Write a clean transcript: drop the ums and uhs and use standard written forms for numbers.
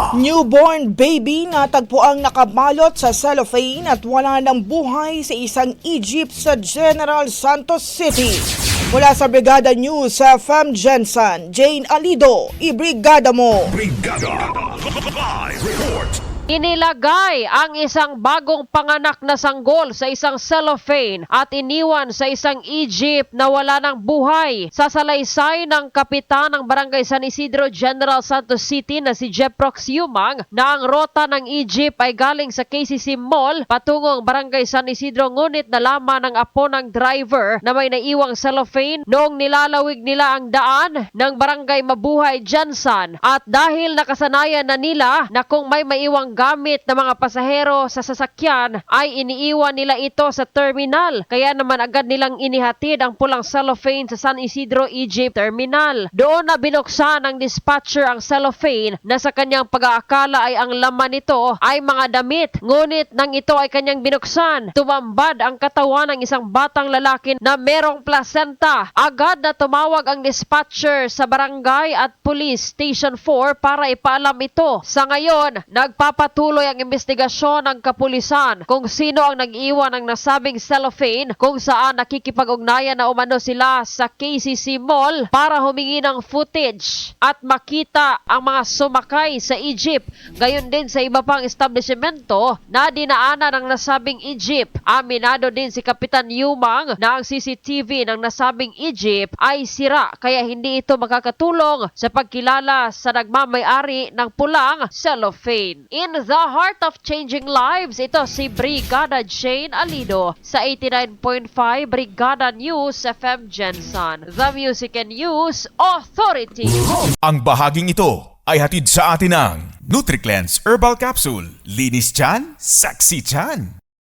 Newborn baby natagpuang nakabalot sa cellophane at wala ng buhay sa isang Egypt sa General Santos City. Mula sa Brigada News sa FM Jensen, Jane Alido, ibrigada mo. Brigada Live Report. Inilagay ang isang bagong panganak na sanggol sa isang cellophane at iniwan sa isang Egypt na wala ng buhay. Sa salaysay ng kapitan ng Barangay San Isidro, General Santos City na si Jeprox Yumang na ang rota ng Egypt ay galing sa KCC Mall patungong Barangay San Isidro, ngunit nalaman ng apo ng driver na may naiwang cellophane noong nilalawig nila ang daan ng Barangay Mabuhay, Jensen, at dahil nakasanayan na nila na kung may maiwang gamit ng mga pasahero sa sasakyan ay iniiwan nila ito sa terminal. Kaya naman agad nilang inihatid ang pulang cellophane sa San Isidro Egypt Terminal. Doon na binuksan ng dispatcher ang cellophane na sa kanyang pag-aakala ay ang laman nito ay mga damit. Ngunit nang ito ay kanyang binuksan, tumambad ang katawan ng isang batang lalaki na merong placenta. Agad na tumawag ang dispatcher sa barangay at police station 4 para ipaalam ito. Sa ngayon, nagpapatuloy ang investigasyon ng kapulisan kung sino ang nag-iwan ng nasabing cellophane, kung saan nakikipag-ugnayan na umano sila sa KCC Mall para humingi ng footage at makita ang mga sumakay sa Egypt. Gayon din sa iba pang establishmento na dinaanan ng nasabing Egypt. Aminado din si Kapitan Yumang na ang CCTV ng nasabing Egypt ay sira kaya hindi ito makakatulong sa pagkilala sa nagmamay-ari ng pulang cellophane. In the heart of changing lives, ito si Brigada Jane Alido sa 89.5 Brigada News FM Jensen, the Music and News Authority. Ang bahaging ito ay hatid sa atin ng NutriCleanse Herbal Capsule. Linis tiyan, saksi tiyan.